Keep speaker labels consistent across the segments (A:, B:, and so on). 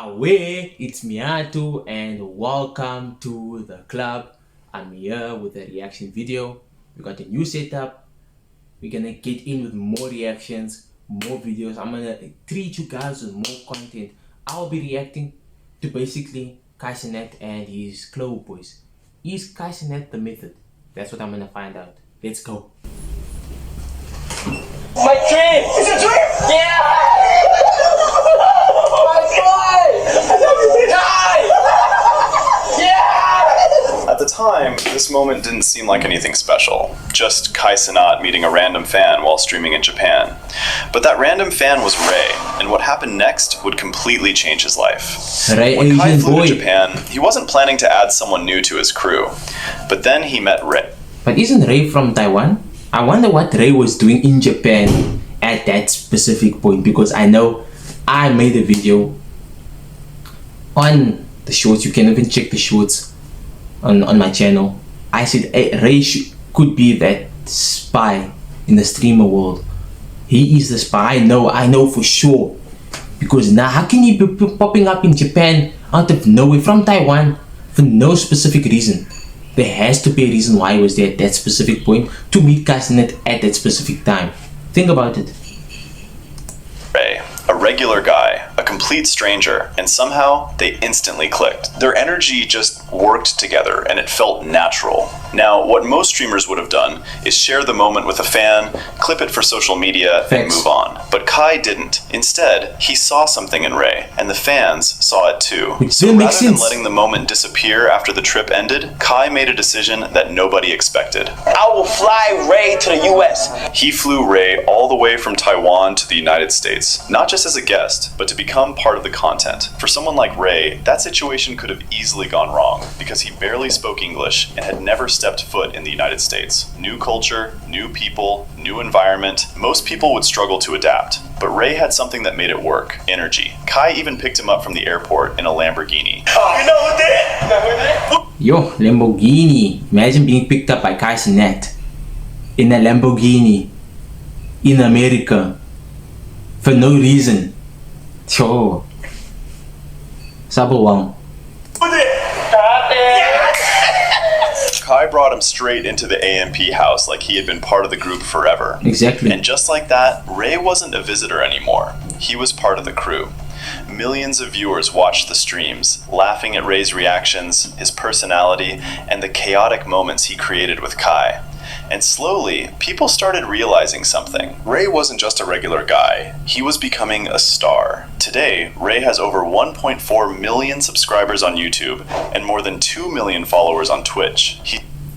A: Away, it's Miatu and welcome to the club. I'm here with a reaction video. We got a new setup. We're gonna get in with more reactions, more videos. I'm gonna treat you guys with more content. I'll be reacting to basically Kai Cenat and his Club Boys. Is Kai Cenat the method? That's what I'm gonna find out. Let's go.
B: My dream! It's a dream! Yeah! My boy! Die! Yeah!
C: At the time, this moment didn't seem like anything special. Just Kai Cenat meeting a random fan while streaming in Japan. But that random fan was Ray, and what happened next would completely change his life. When Kai flew to Japan, he wasn't planning to add someone new to his crew. But then he met Ray.
A: But isn't Ray from Taiwan? I wonder what Ray was doing in Japan at that specific point, because I know I made a video on the shorts. You can even check the shorts on my channel. I said hey, Ray could be that spy in the streamer world. He is the spy. I know for sure, because now how can he be popping up in Japan out of nowhere from Taiwan for no specific reason? There has to be a reason why he was there at that specific point to meet Kai Cenat at that specific time. Think about it.
C: Ray, a regular guy, a complete stranger, and somehow they instantly clicked. Their energy just worked together and it felt natural. Now, what most streamers would have done is share the moment with a fan, clip it for social media, and move on. But Kai didn't. Instead, he saw something in Ray, and the fans saw it too. So rather than letting the moment disappear after the trip ended, Kai made a decision that nobody expected.
B: I will fly Ray to the US.
C: He flew Ray all the way from Taiwan to the United States, not just as a guest, but to become part of the content. For someone like Ray, that situation could have easily gone wrong, because he barely spoke English and had never stepped foot in the United States. New culture, new people, new environment. Most people would struggle to adapt, but Ray had something that made it work: energy. Kai even picked him up from the airport in a Lamborghini.
B: Oh, you know who did?
A: Yo, Lamborghini. Imagine being picked up by Kai Cenat in a Lamborghini in America for no reason. Yo, Sabawang.
C: Kai brought him straight into the AMP house like he had been part of the group forever.
A: Exactly.
C: And just like that, Ray wasn't a visitor anymore. He was part of the crew. Millions of viewers watched the streams, laughing at Ray's reactions, his personality, and the chaotic moments he created with Kai. And slowly, people started realizing something. Ray wasn't just a regular guy. He was becoming a star. Today, Ray has over 1.4 million subscribers on YouTube and more than 2 million followers on Twitch.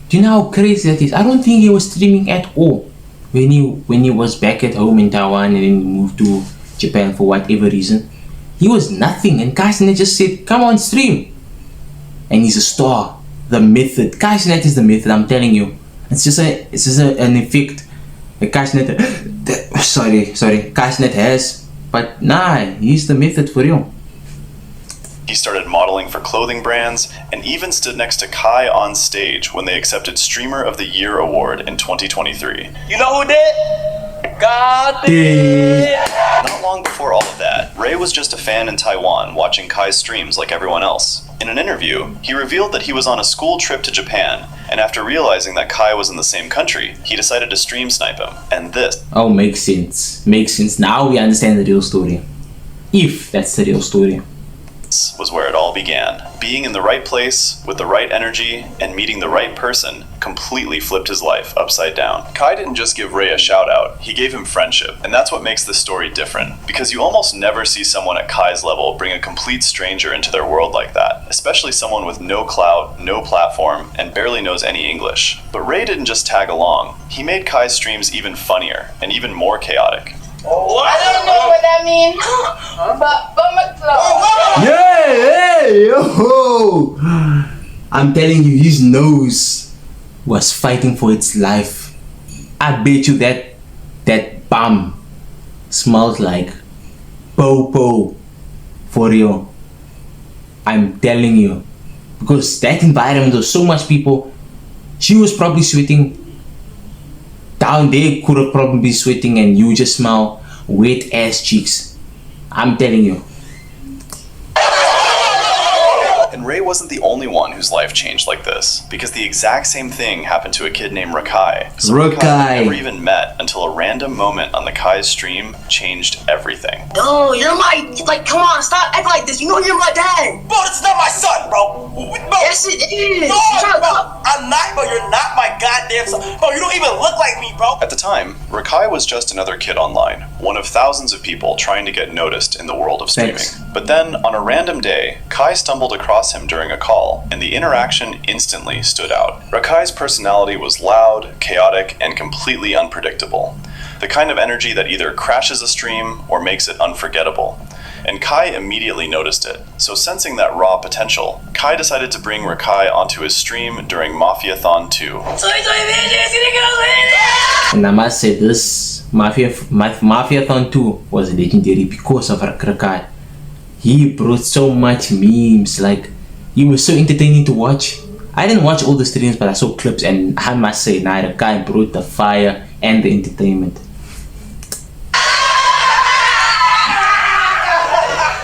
A: Do you know how crazy that is? I don't think he was streaming at all when he was back at home in Taiwan and then moved to Japan for whatever reason. He was nothing, and Kai Cenat just said, "Come on, stream." And he's a star. The method. Kai Cenat is the method, I'm telling you. It's just an effect that Kai Cenat Kai Cenat has, but nah, he's the method for real.
C: He started modeling for clothing brands and even stood next to Kai on stage when they accepted Streamer of the Year award in 2023.
B: You know who did? God did!
C: Not long before all of that, Ray was just a fan in Taiwan watching Kai's streams like everyone else. In an interview, he revealed that he was on a school trip to Japan, and after realizing that Kai was in the same country, he decided to stream snipe him. And this
A: makes sense. Makes sense. Now we understand the real story. If that's the real story.
C: was where it all began. Being in the right place, with the right energy, and meeting the right person completely flipped his life upside down. Kai didn't just give Ray a shout out, he gave him friendship. And that's what makes this story different, because you almost never see someone at Kai's level bring a complete stranger into their world like that, especially someone with no clout, no platform, and barely knows any English. But Ray didn't just tag along, he made Kai's streams even funnier, and even more chaotic.
B: Oh, I don't know what that means.
A: Yeah, yo! I'm telling you, his nose was fighting for its life. I bet you that bum smells like po for real. I'm telling you, because that environment was so much people. She was probably sweating. Down there could have probably been sweating, and you just smell wet ass cheeks. I'm telling you.
C: Ray wasn't the only one whose life changed like this, because the exact same thing happened to a kid named Rakai.
A: Rakai
C: never even met until a random moment on the Kai's stream changed everything.
D: No, you're like, come on, stop acting like this. You know you're my dad.
B: Bro, this is not my son, bro.
D: Yes, it is.
B: No, bro. I'm not, bro. You're not my goddamn son. Bro, you don't even look like me, bro.
C: At the time, Rakai was just another kid online, one of thousands of people trying to get noticed in the world of streaming.
A: Thanks.
C: But then, on a random day, Kai stumbled across him during a call, and the interaction instantly stood out. Rakai's personality was loud, chaotic, and completely unpredictable. The kind of energy that either crashes a stream or makes it unforgettable. And Kai immediately noticed it. So sensing that raw potential, Kai decided to bring Rakai onto his stream during Mafiathon 2.
A: And I must say, this Mafiathon 2 was legendary because of Rakai. He brought so much memes, like, he was so entertaining to watch. I didn't watch all the streams, but I saw clips, and I must say, Rakai brought the fire and the entertainment.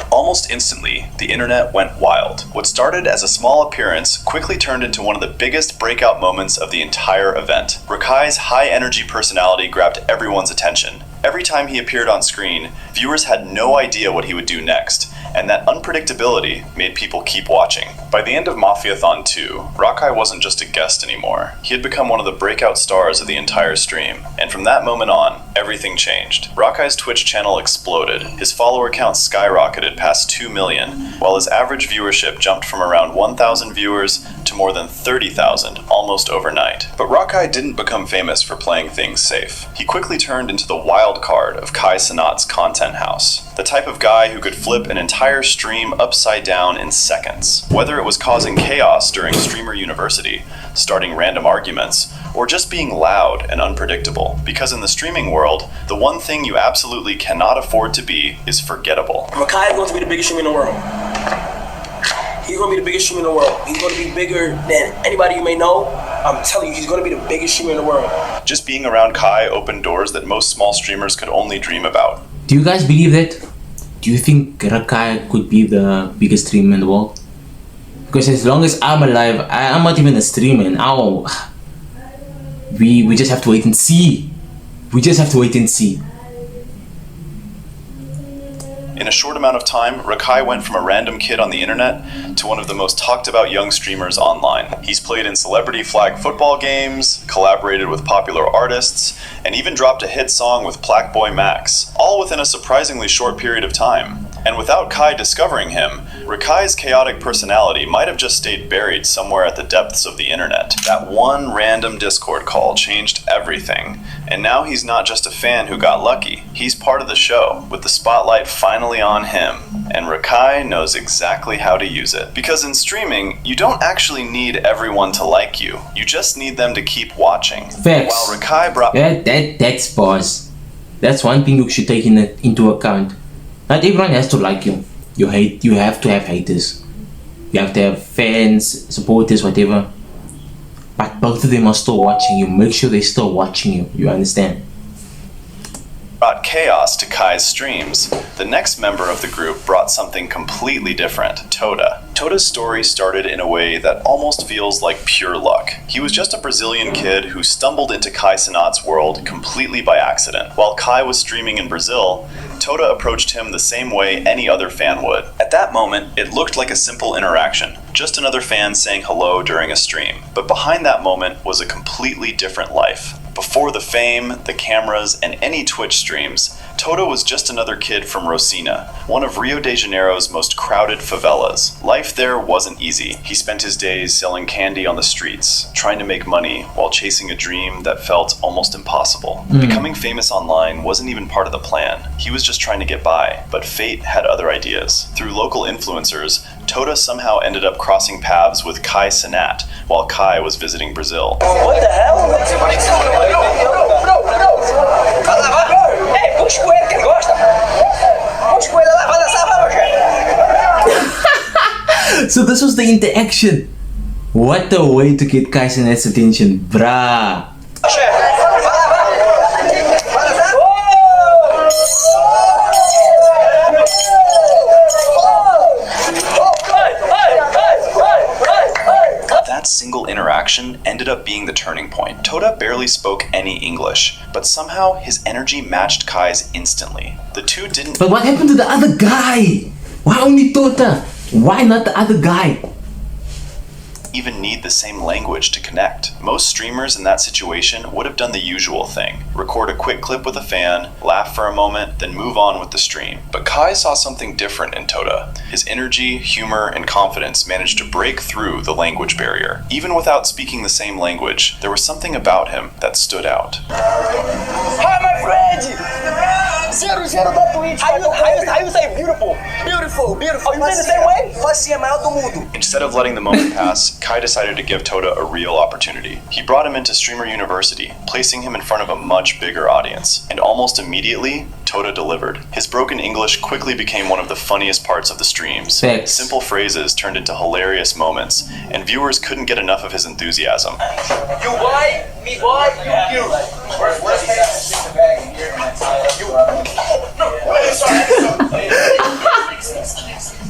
C: Almost instantly, the internet went wild. What started as a small appearance quickly turned into one of the biggest breakout moments of the entire event. Rakai's high-energy personality grabbed everyone's attention. Every time he appeared on screen, viewers had no idea what he would do next, and that unpredictability made people keep watching. By the end of Mafiathon 2, Rakai wasn't just a guest anymore. He had become one of the breakout stars of the entire stream, and from that moment on, everything changed. Rakai's Twitch channel exploded. His follower count skyrocketed past 2 million, while his average viewership jumped from around 1,000 viewers to more than 30,000 almost overnight. But Rakai didn't become famous for playing things safe. He quickly turned into the wild card of Kai Cenat's content house, the type of guy who could flip an entire stream upside down in seconds. Whether it was causing chaos during Streamer University, starting random arguments, or just being loud and unpredictable. Because in the streaming world, the one thing you absolutely cannot afford to be is forgettable.
B: Rakai is going to be the biggest streamer in the world. He's going to be the biggest streamer in the world. He's going to be bigger than anybody you may know. I'm telling you, he's going to be the biggest streamer in the world.
C: Just being around Kai opened doors that most small streamers could only dream about.
A: Do you guys believe that? Do you think Rakai could be the biggest streamer in the world? Because as long as I'm alive, I'm not even a streamer, and we just have to wait and see. We just have to wait and see.
C: In a short amount of time, Rakai went from a random kid on the internet to one of the most talked about young streamers online. He's played in celebrity flag football games, collaborated with popular artists, and even dropped a hit song with Plaque Max, all within a surprisingly short period of time. And without Kai discovering him, Rakai's chaotic personality might have just stayed buried somewhere at the depths of the internet. That one random Discord call changed everything, and now he's not just a fan who got lucky. He's part of the show, with the spotlight finally on him, and Rakai knows exactly how to use it. Because in streaming, you don't actually need everyone to like you. You just need them to keep watching.
A: Facts.
C: While Rakai brought...
A: That's boss. That's one thing you should take into account. Not everyone has to like you. You have to have haters. You have to have fans, supporters, whatever. But both of them are still watching you. Make sure they're still watching you. You understand?
C: Brought chaos to Kai's streams, the next member of the group brought something completely different, Toda. Toda's story started in a way that almost feels like pure luck. He was just a Brazilian kid who stumbled into Kai Cenat's world completely by accident. While Kai was streaming in Brazil, Toda approached him the same way any other fan would. At that moment, it looked like a simple interaction, just another fan saying hello during a stream. But behind that moment was a completely different life. Before the fame, the cameras, and any Twitch streams, Toda was just another kid from Rosina, one of Rio de Janeiro's most crowded favelas. Life there wasn't easy. He spent his days selling candy on the streets, trying to make money while chasing a dream that felt almost impossible. Becoming famous online wasn't even part of the plan. He was just trying to get by, but fate had other ideas. Through local influencers, Toda somehow ended up crossing paths with Kai Cenat while Kai was visiting Brazil.
B: What the hell? Hey, puxa com ele que ele gosta. Puxa com ele lá, vai dançar, vai, Rogério.
A: So this was the interaction. What a way to get Kai Cenat's attention, bruh.
C: interaction ended up being the turning point. Toda barely spoke any English, but somehow his energy matched Kai's instantly. The two didn't.
A: But what happened to the other guy? Why only Tota? Why not the other guy?
C: Even need the same language to connect. Most streamers in that situation would have done the usual thing. Record a quick clip with a fan, laugh for a moment, then move on with the stream. But Kai saw something different in Toda. His energy, humor, and confidence managed to break through the language barrier. Even without speaking the same language, there was something about him that stood out.
B: Hi, my friend! Zero da Twitch. How you say beautiful? Beautiful. You say the same way? Facinha maior do mundo.
C: Instead of letting the moment pass, Kai decided to give Toda a real opportunity. He brought him into Streamer University, placing him in front of a much bigger audience. And almost immediately, Toda delivered. His broken English quickly became one of the funniest parts of the streams.
A: Thanks.
C: Simple phrases turned into hilarious moments, and viewers couldn't get enough of his enthusiasm.
B: You white, me white, you cute.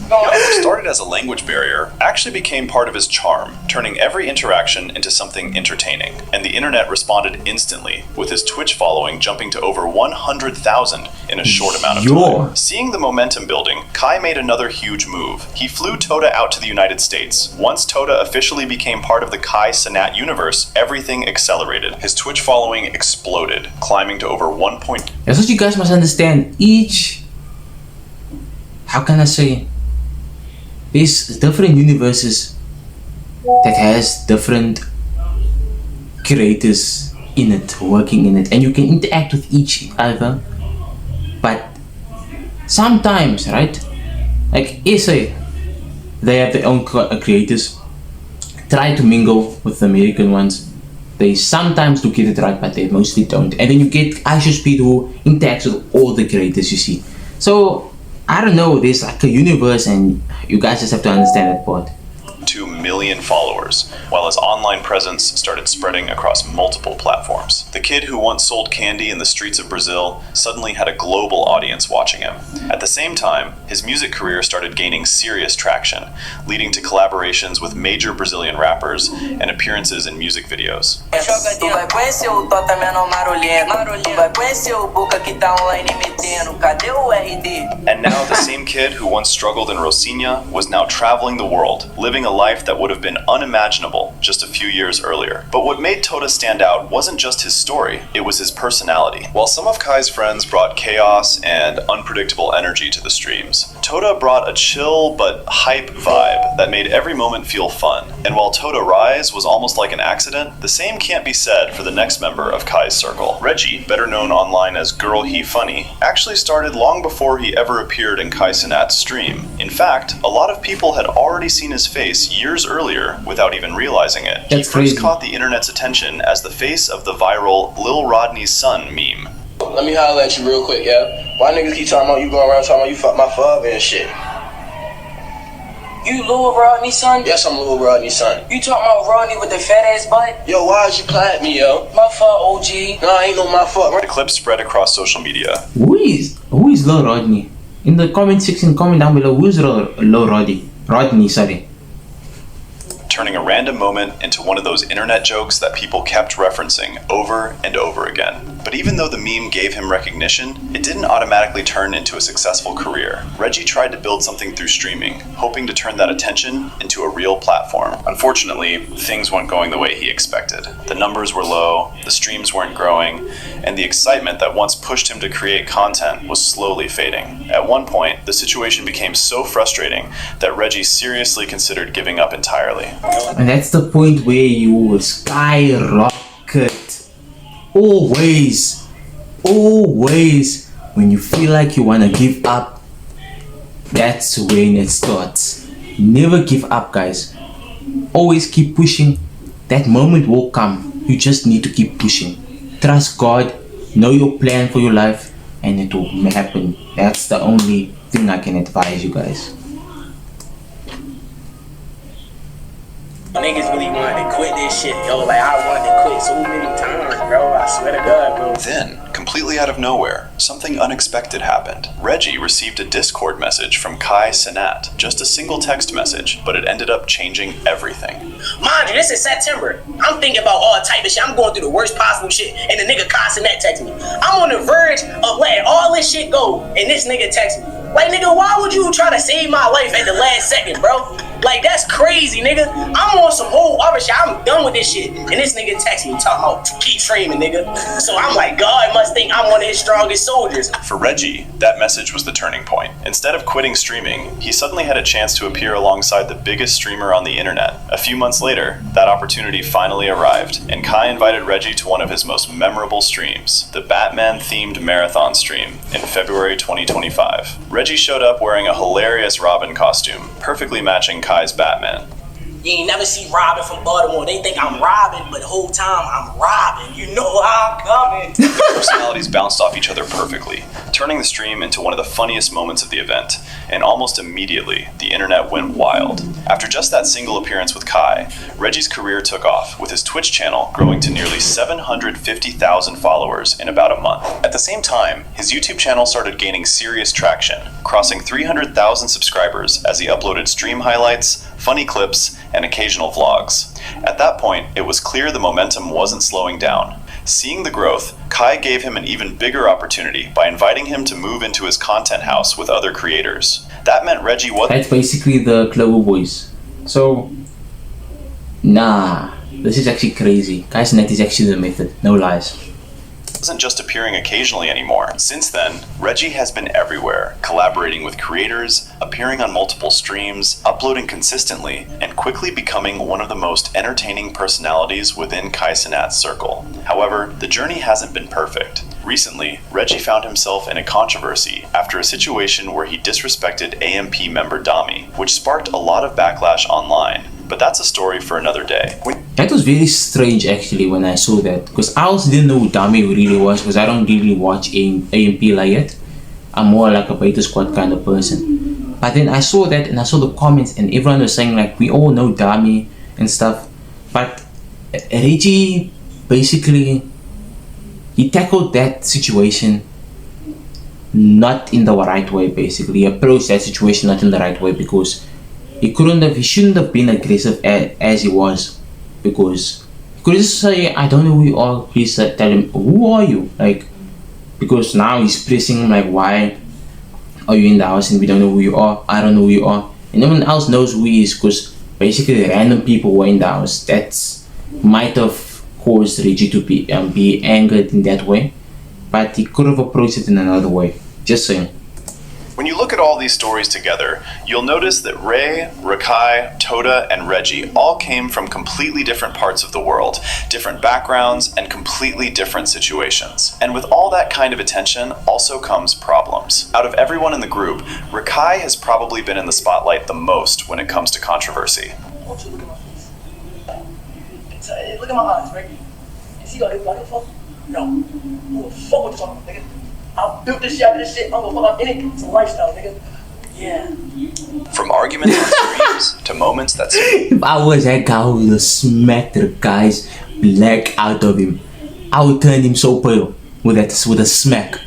C: What started as a language barrier actually became part of his charm, turning every interaction into something entertaining. And the internet responded instantly, with his Twitch following jumping to over 100,000 in a short amount of time. Seeing the momentum building, Kai made another huge move. He flew Toda out to the United States. Once Toda officially became part of the Kai Cenat universe, everything accelerated. His Twitch following exploded, climbing to over 1.
A: That's what you guys must understand. How can I say? There's different universes that has different creators in it, working in it, and you can interact with each other. But sometimes, right? Like SA, they have their own creators. Try to mingle with the American ones. They sometimes do get it right, but they mostly don't. And then you get Speed who interacts with all the creators, you see. So I don't know, there's like a universe and you guys just have to understand that part.
C: 2 million followers, while his online presence started spreading across multiple platforms. The kid who once sold candy in the streets of Brazil suddenly had a global audience watching him. At the same time, his music career started gaining serious traction, leading to collaborations with major Brazilian rappers and appearances in music videos. And now the same kid who once struggled in Rocinha was now traveling the world, living a life that would have been unimaginable just a few years earlier. But what made Toda stand out wasn't just his story, it was his personality. While some of Kai's friends brought chaos and unpredictable energy to the streams, Toda brought a chill but hype vibe that made every moment feel fun. And while Toda Rise was almost like an accident, the same can't be said for the next member of Kai's circle. Reggie, better known online as Girl He Funny, actually started long before he ever appeared in Kai Cenat's stream. In fact, a lot of people had already seen his face years earlier without even realizing it. He first caught the internet's attention as the face of the viral Lil Rodney's son meme.
B: Let me holler at you real quick, yeah? Why niggas keep talking about you going around talking about you fuck my father and shit? You Lil Rodney's son? Yes, I'm Lil Rodney's son. You talking about Rodney with the fat ass butt? Yo, why'd you play at me, yo? My fault, OG. No, ain't no my fault.
C: The clip spread across social media.
A: Who is Lil Rodney? In the comment section, comment down below, who's Lil Rodney? Rodney, sorry.
C: Turning a random moment into one of those internet jokes that people kept referencing over and over again. But even though the meme gave him recognition, it didn't automatically turn into a successful career. Reggie tried to build something through streaming, hoping to turn that attention into a real platform. Unfortunately, things weren't going the way he expected. The numbers were low, the streams weren't growing, and the excitement that once pushed him to create content was slowly fading. At one point, the situation became so frustrating that Reggie seriously considered giving up entirely.
A: And that's the point where you skyrocket. Always, when you feel like you want to give up, that's when it starts. Never give up, guys. Always keep pushing. That moment will come. You just need to keep pushing. Trust God, know your plan for your life, and it will happen. That's the only thing I can advise you guys.
B: Niggas really wanted to quit this shit, yo. Like, I wanted to quit so many times, bro. I swear to God, bro.
C: Then, completely out of nowhere, something unexpected happened. Reggie received a Discord message from Kai Cenat, just a single text message, but it ended up changing everything.
D: Mind you, this is September. I'm thinking about all type of shit. I'm going through the worst possible shit, and the nigga Kai Cenat text me. I'm on the verge of letting all this shit go, and this nigga text me. Like, nigga, why would you try to save my life at the last second, bro? Like, that's crazy, nigga. I'm on some whole other shit. I'm done with this shit. And this nigga text me talking about keep streaming, nigga. So I'm like, God must think I'm one of his strongest soldiers.
C: For Reggie, that message was the turning point. Instead of quitting streaming, he suddenly had a chance to appear alongside the biggest streamer on the internet. A few months later, that opportunity finally arrived, and Kai invited Reggie to one of his most memorable streams, the Batman-themed marathon stream, in February 2025. Reggie showed up wearing a hilarious Robin costume, perfectly matching Kai's Batman.
D: You ain't never see Robin from Baltimore. They think I'm Robin, but the whole time I'm Robin. You know how I'm coming.
C: Personalities bounced off each other perfectly, turning the stream into one of the funniest moments of the event, and almost immediately, the internet went wild. After just that single appearance with Kai, Reggie's career took off, with his Twitch channel growing to nearly 750,000 followers in about a month. At the same time, his YouTube channel started gaining serious traction, crossing 300,000 subscribers as he uploaded stream highlights, funny clips, and occasional vlogs. At that point, it was clear the momentum wasn't slowing down. Seeing the growth, Kai gave him an even bigger opportunity by inviting him to move into his content house with other creators. That meant Reggie was...
A: That's basically the Clover Boys. So, nah, this is actually crazy. Kai Cenat is actually the method, no lies.
C: Wasn't just appearing occasionally anymore. Since then, Reggie has been everywhere, collaborating with creators, appearing on multiple streams, uploading consistently, and quickly becoming one of the most entertaining personalities within Kai Cenat's circle. However, the journey hasn't been perfect. Recently, Reggie found himself in a controversy after a situation where he disrespected AMP member Dami, which sparked a lot of backlash online. But that's a story for another day.
A: That was very strange actually when I saw that, because I also didn't know who Dami really was, because I don't really watch AMP like that. I'm more like a beta squad kind of person. But then I saw that and I saw the comments and everyone was saying like we all know Dami and stuff. But Reggie basically, he tackled that situation not in the right way basically. He approached that situation not in the right way, because he shouldn't have been aggressive as he was, because he could just say, I don't know who you are, please tell him, who are you? Like, because now he's pressing him like, why are you in the house and we don't know who you are? I don't know who you are. And no one else knows who he is, because basically the random people were in the house. That might have caused Reggie to be angered in that way, but he could have approached it in another way. Just saying.
C: When you look at all these stories together, you'll notice that Ray, Rakai, Toda, and Reggie all came from completely different parts of the world, different backgrounds, and completely different situations. And with all that kind of attention also comes problems. Out of everyone in the group, Rakai has probably been in the spotlight the most when it comes to controversy.
D: I want you to look at my face. Look at my eyes, right? You see that like a fuck? No. Who the fuck what you talking about, nigga? I built this shit out of this shit. I'm gonna fuck up in it. It's a lifestyle, nigga. Yeah.
C: From arguments on streams to moments that...
A: If I was that guy who would have smacked the guy's black out of him, I would turn him so pale with a smack.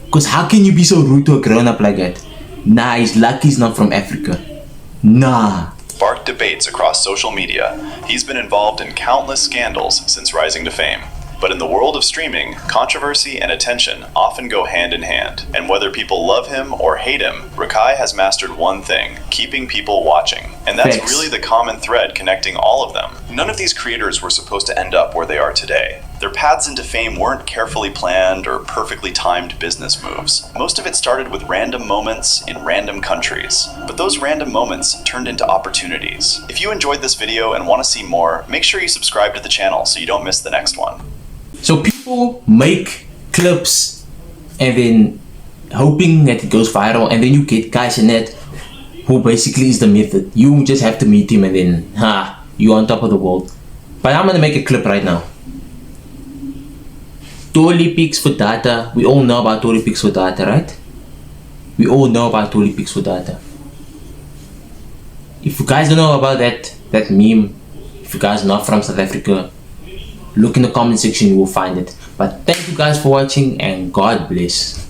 A: Because how can you be so rude to a grown up like that? Nah, he's lucky he's not from Africa. Nah.
C: Sparked debates across social media. He's been involved in countless scandals since rising to fame. But in the world of streaming, controversy and attention often go hand in hand. And whether people love him or hate him, Rakai has mastered one thing: keeping people watching. And that's really the common thread connecting all of them. None of these creators were supposed to end up where they are today. Their paths into fame weren't carefully planned or perfectly timed business moves. Most of it started with random moments in random countries. But those random moments turned into opportunities. If you enjoyed this video and want to see more, make sure you subscribe to the channel so you don't miss the next one.
A: So people make clips and then hoping that it goes viral, and then you get Kai Cenat, who basically is the method. You just have to meet him and then you're on top of the world. But I'm gonna make a clip right now. Tory Pics for data. We all know about Tory Pics for data, right? We all know about Tory Pics for data. If you guys don't know about that meme, if you guys are not from South Africa, look in the comment section, you will find it. But thank you guys for watching and God bless.